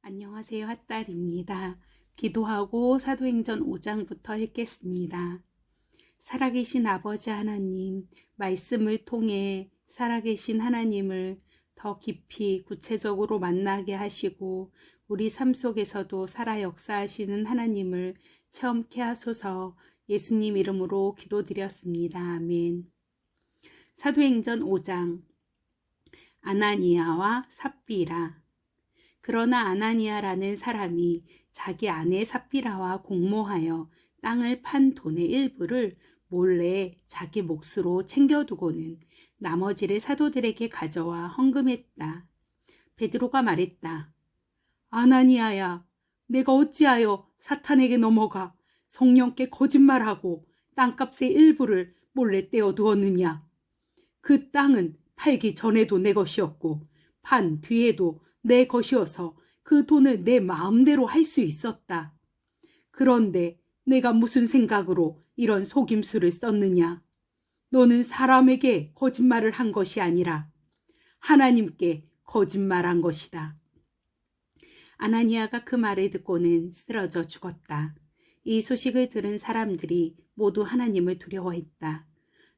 안녕하세요. 핫달입니다. 기도하고 사도행전 5장부터 읽겠습니다. 살아계신 아버지 하나님, 말씀을 통해 살아계신 하나님을 더 깊이 구체적으로 만나게 하시고 우리 삶 속에서도 살아 역사하시는 하나님을 체험케 하소서. 예수님 이름으로 기도드렸습니다. 아멘. 사도행전 5장. 아나니아와 삽비라. 그러나 아나니아라는 사람이 자기 아내 삽비라와 공모하여 땅을 판 돈의 일부를 몰래 자기 몫으로 챙겨두고는 나머지를 사도들에게 가져와 헌금했다. 베드로가 말했다. 아나니아야, 내가 어찌하여 사탄에게 넘어가 성령께 거짓말하고 땅값의 일부를 몰래 떼어두었느냐. 그 땅은 팔기 전에도 내 것이었고 판 뒤에도 내 것이어서 그 돈을 내 마음대로 할 수 있었다. 그런데 내가 무슨 생각으로 이런 속임수를 썼느냐. 너는 사람에게 거짓말을 한 것이 아니라 하나님께 거짓말한 것이다. 아나니아가 그 말을 듣고는 쓰러져 죽었다. 이 소식을 들은 사람들이 모두 하나님을 두려워했다.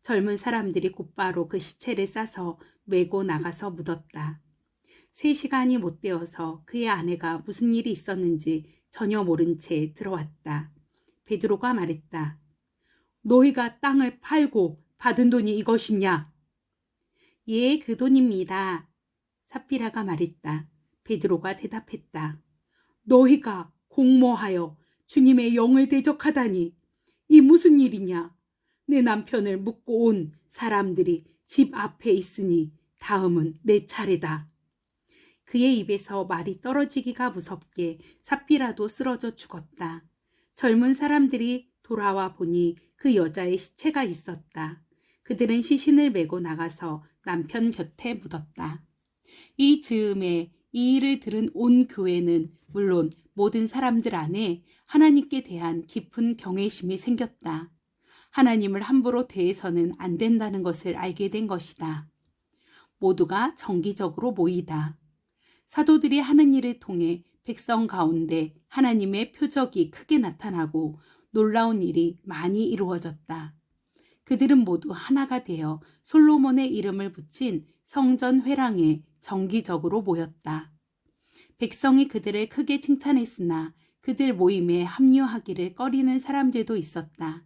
젊은 사람들이 곧바로 그 시체를 싸서 메고 나가서 묻었다. 3시간이 못 되어서 그의 아내가 무슨 일이 있었는지 전혀 모른 채 들어왔다. 베드로가 말했다. 너희가 땅을 팔고 받은 돈이 이것이냐? 예, 그 돈입니다. 삽비라가 말했다. 베드로가 대답했다. 너희가 공모하여 주님의 영을 대적하다니 이 무슨 일이냐? 내 남편을 묻고 온 사람들이 집 앞에 있으니 다음은 내 차례다. 그의 입에서 말이 떨어지기가 무섭게 삽비라도 쓰러져 죽었다. 젊은 사람들이 돌아와 보니 그 여자의 시체가 있었다. 그들은 시신을 메고 나가서 남편 곁에 묻었다. 이 즈음에 이 일을 들은 온 교회는 물론 모든 사람들 안에 하나님께 대한 깊은 경외심이 생겼다. 하나님을 함부로 대해서는 안 된다는 것을 알게 된 것이다. 모두가 정기적으로 모이다. 사도들이 하는 일을 통해 백성 가운데 하나님의 표적이 크게 나타나고 놀라운 일이 많이 이루어졌다. 그들은 모두 하나가 되어 솔로몬의 이름을 붙인 성전 회랑에 정기적으로 모였다. 백성이 그들을 크게 칭찬했으나 그들 모임에 합류하기를 꺼리는 사람들도 있었다.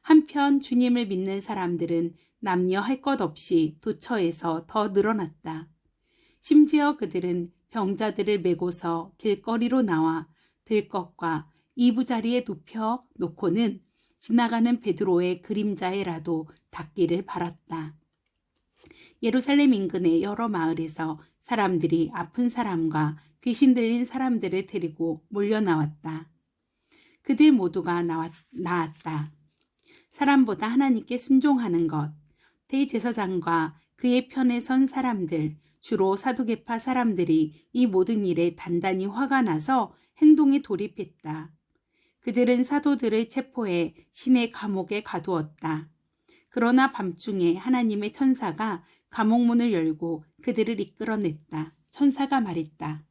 한편 주님을 믿는 사람들은 남녀 할 것 없이 도처에서 더 늘어났다. 심지어 그들은 병자들을 메고서 길거리로 나와 들것과 이부자리에 눕혀 놓고는 지나가는 베드로의 그림자에라도 닿기를 바랐다. 예루살렘 인근의 여러 마을에서 사람들이 아픈 사람과 귀신 들린 사람들을 데리고 몰려나왔다. 그들 모두가 나았다. 사람보다 하나님께 순종하는 것, 대제사장과 그의 편에 선 사람들, 주로 사두개파 사람들이 이 모든 일에 단단히 화가 나서 행동에 돌입했다. 그들은 사도들을 체포해 시내 감옥에 가두었다. 그러나 밤중에 하나님의 천사가 감옥문을 열고 그들을 이끌어냈다. 천사가 말했다.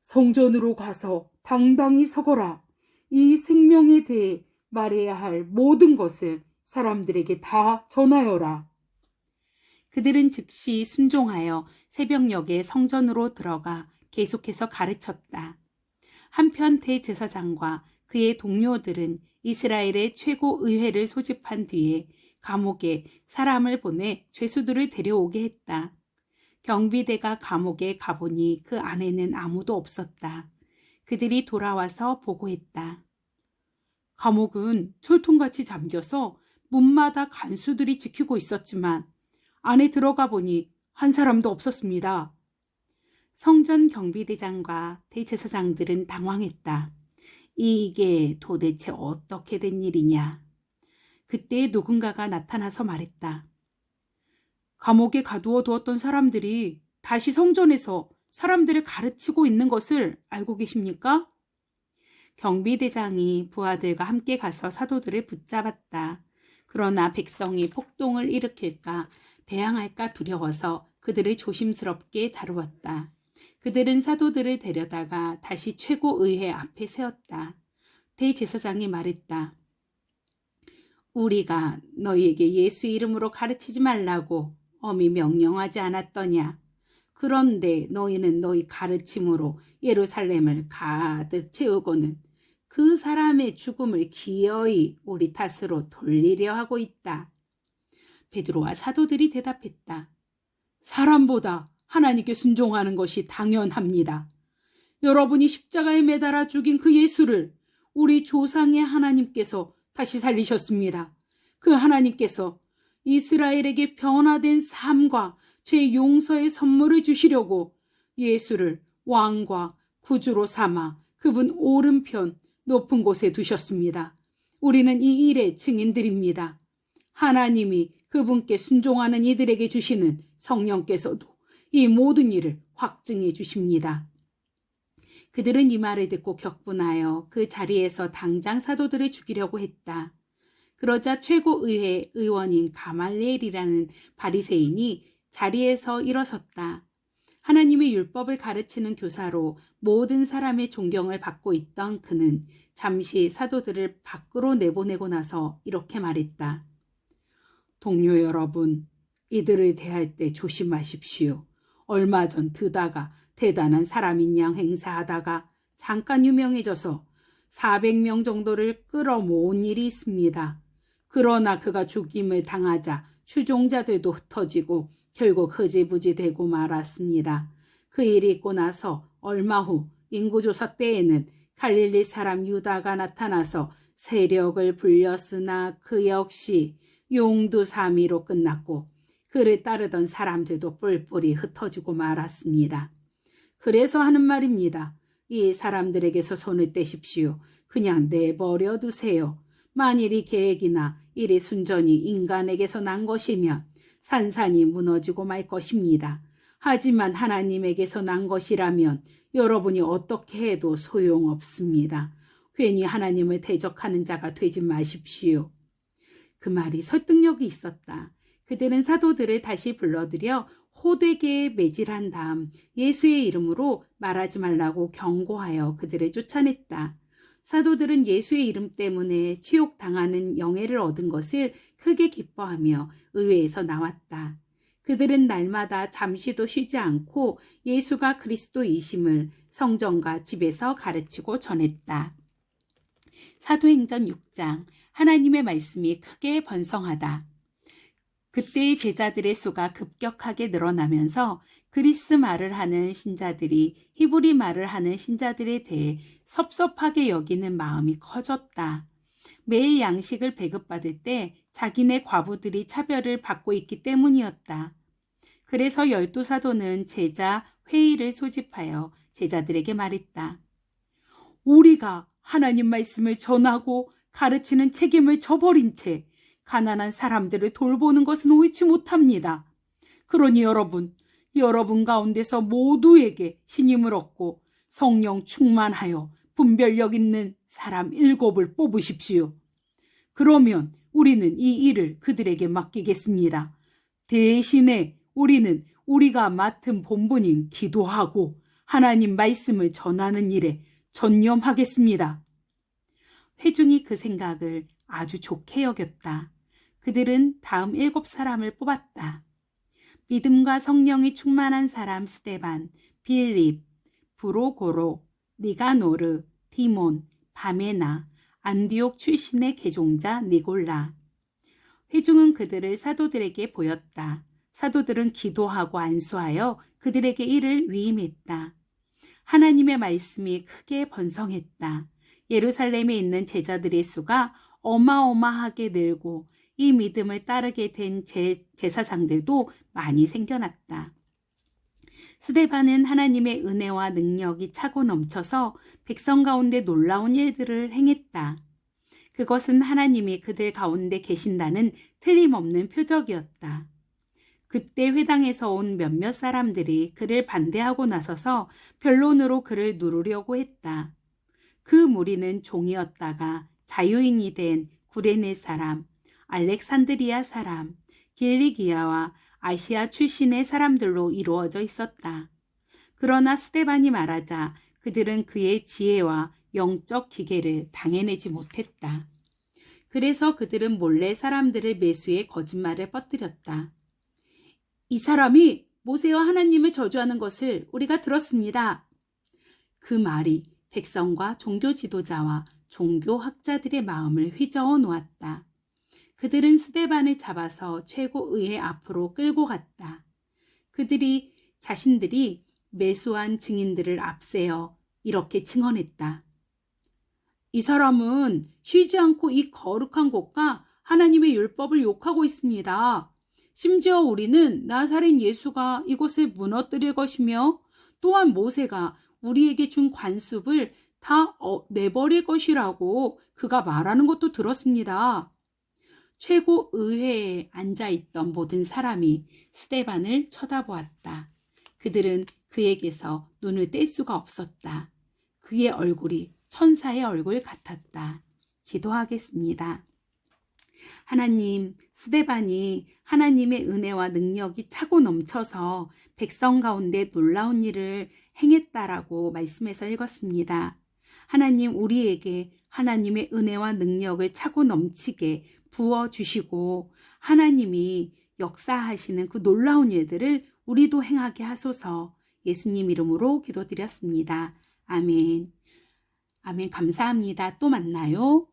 성전으로 가서 당당히 서거라. 이 생명에 대해 말해야 할 모든 것을 사람들에게 다 전하여라. 그들은 즉시 순종하여 새벽녘에 성전으로 들어가 계속해서 가르쳤다. 한편 대제사장과 그의 동료들은 이스라엘의 최고 의회를 소집한 뒤에 감옥에 사람을 보내 죄수들을 데려오게 했다. 경비대가 감옥에 가보니 그 안에는 아무도 없었다. 그들이 돌아와서 보고했다. 감옥은 철통같이 잠겨서 문마다 간수들이 지키고 있었지만 안에 들어가 보니 한 사람도 없었습니다. 성전 경비대장과 대제사장들은 당황했다. 이게 도대체 어떻게 된 일이냐. 그때 누군가가 나타나서 말했다. 감옥에 가두어 두었던 사람들이 다시 성전에서 사람들을 가르치고 있는 것을 알고 계십니까? 경비대장이 부하들과 함께 가서 사도들을 붙잡았다. 그러나 백성이 폭동을 일으킬까 대항할까 두려워서 그들을 조심스럽게 다루었다. 그들은 사도들을 데려다가 다시 최고의회 앞에 세웠다. 대제사장이 말했다. 우리가 너희에게 예수 이름으로 가르치지 말라고 엄히 명령하지 않았더냐. 그런데 너희는 너희 가르침으로 예루살렘을 가득 채우고는 그 사람의 죽음을 기어이 우리 탓으로 돌리려 하고 있다. 베드로와 사도들이 대답했다. 사람보다 하나님께 순종하는 것이 당연합니다. 여러분이 십자가에 매달아 죽인 그 예수를 우리 조상의 하나님께서 다시 살리셨습니다. 그 하나님께서 이스라엘에게 변화된 삶과 죄 용서의 선물을 주시려고 예수를 왕과 구주로 삼아 그분 오른편 높은 곳에 두셨습니다. 우리는 이 일의 증인들입니다. 하나님이 그분께 순종하는 이들에게 주시는 성령께서도 이 모든 일을 확증해 주십니다. 그들은 이 말을 듣고 격분하여 그 자리에서 당장 사도들을 죽이려고 했다. 그러자 최고의회 의원인 가말리엘이라는 바리새인이 자리에서 일어섰다. 하나님의 율법을 가르치는 교사로 모든 사람의 존경을 받고 있던 그는 잠시 사도들을 밖으로 내보내고 나서 이렇게 말했다. 동료 여러분, 이들을 대할 때 조심하십시오. 얼마 전 드다가 대단한 사람인 양 행사하다가 잠깐 유명해져서 400명 정도를 끌어모은 일이 있습니다. 그러나 그가 죽임을 당하자 추종자들도 흩어지고 결국 흐지부지 되고 말았습니다. 그 일이 있고 나서 얼마 후 인구조사 때에는 갈릴리 사람 유다가 나타나서 세력을 불렸으나 그 역시 용두사미로 끝났고 그를 따르던 사람들도 뿔뿔이 흩어지고 말았습니다. 그래서 하는 말입니다. 이 사람들에게서 손을 떼십시오. 그냥 내버려 두세요. 만일 이 계획이나 일이 순전히 인간에게서 난 것이면 산산이 무너지고 말 것입니다. 하지만 하나님에게서 난 것이라면 여러분이 어떻게 해도 소용없습니다. 괜히 하나님을 대적하는 자가 되지 마십시오. 그 말이 설득력이 있었다. 그들은 사도들을 다시 불러들여 호되게 매질한 다음 예수의 이름으로 말하지 말라고 경고하여 그들을 쫓아냈다. 사도들은 예수의 이름 때문에 치욕당하는 영예를 얻은 것을 크게 기뻐하며 의회에서 나왔다. 그들은 날마다 잠시도 쉬지 않고 예수가 그리스도이심을 성전과 집에서 가르치고 전했다. 사도행전 6장. 하나님의 말씀이 크게 번성하다. 그때의 제자들의 수가 급격하게 늘어나면서 그리스 말을 하는 신자들이 히브리 말을 하는 신자들에 대해 섭섭하게 여기는 마음이 커졌다. 매일 양식을 배급받을 때 자기네 과부들이 차별을 받고 있기 때문이었다. 그래서 12사도는 제자 회의를 소집하여 제자들에게 말했다. 우리가 하나님 말씀을 전하고 가르치는 책임을 저버린 채 가난한 사람들을 돌보는 것은 옳지 못합니다. 그러니 여러분 가운데서 모두에게 신임을 얻고 성령 충만하여 분별력 있는 사람 7을 뽑으십시오. 그러면 우리는 이 일을 그들에게 맡기겠습니다. 대신에 우리는 우리가 맡은 본분인 기도하고 하나님 말씀을 전하는 일에 전념하겠습니다. 회중이 그 생각을 아주 좋게 여겼다. 그들은 다음 7사람을 뽑았다. 믿음과 성령이 충만한 사람 스데반, 빌립, 브로고로, 니가노르, 디몬, 바메나, 안디옥 출신의 개종자 니골라. 회중은 그들을 사도들에게 보였다. 사도들은 기도하고 안수하여 그들에게 이를 위임했다. 하나님의 말씀이 크게 번성했다. 예루살렘에 있는 제자들의 수가 어마어마하게 늘고 이 믿음을 따르게 된 제사장들도 많이 생겨났다. 스데반은 하나님의 은혜와 능력이 차고 넘쳐서 백성 가운데 놀라운 일들을 행했다. 그것은 하나님이 그들 가운데 계신다는 틀림없는 표적이었다. 그때 회당에서 온 몇몇 사람들이 그를 반대하고 나서서 변론으로 그를 누르려고 했다. 그 무리는 종이었다가 자유인이 된 구레네 사람, 알렉산드리아 사람, 길리기아와 아시아 출신의 사람들로 이루어져 있었다. 그러나 스데반이 말하자 그들은 그의 지혜와 영적 기계를 당해내지 못했다. 그래서 그들은 몰래 사람들을 매수해 거짓말을 퍼뜨렸다. 이 사람이 모세와 하나님을 저주하는 것을 우리가 들었습니다. 그 말이 백성과 종교 지도자와 종교학자들의 마음을 휘저어 놓았다. 그들은 스데반을 잡아서 최고의회 앞으로 끌고 갔다. 그들이 자신들이 매수한 증인들을 앞세워 이렇게 증언했다. 이 사람은 쉬지 않고 이 거룩한 곳과 하나님의 율법을 욕하고 있습니다. 심지어 우리는 나사렛 예수가 이곳을 무너뜨릴 것이며 또한 모세가 우리에게 준 관습을 다 내버릴 것이라고 그가 말하는 것도 들었습니다. 최고의회에 앉아있던 모든 사람이 스데반을 쳐다보았다. 그들은 그에게서 눈을 뗄 수가 없었다. 그의 얼굴이 천사의 얼굴 같았다. 기도하겠습니다. 하나님, 스데반이 하나님의 은혜와 능력이 차고 넘쳐서 백성 가운데 놀라운 일을 행했다라고 말씀해서 읽었습니다. 하나님, 우리에게 하나님의 은혜와 능력을 차고 넘치게 부어주시고 하나님이 역사하시는 그 놀라운 일들을 우리도 행하게 하소서. 예수님 이름으로 기도드렸습니다. 아멘. 아멘. 감사합니다. 또 만나요.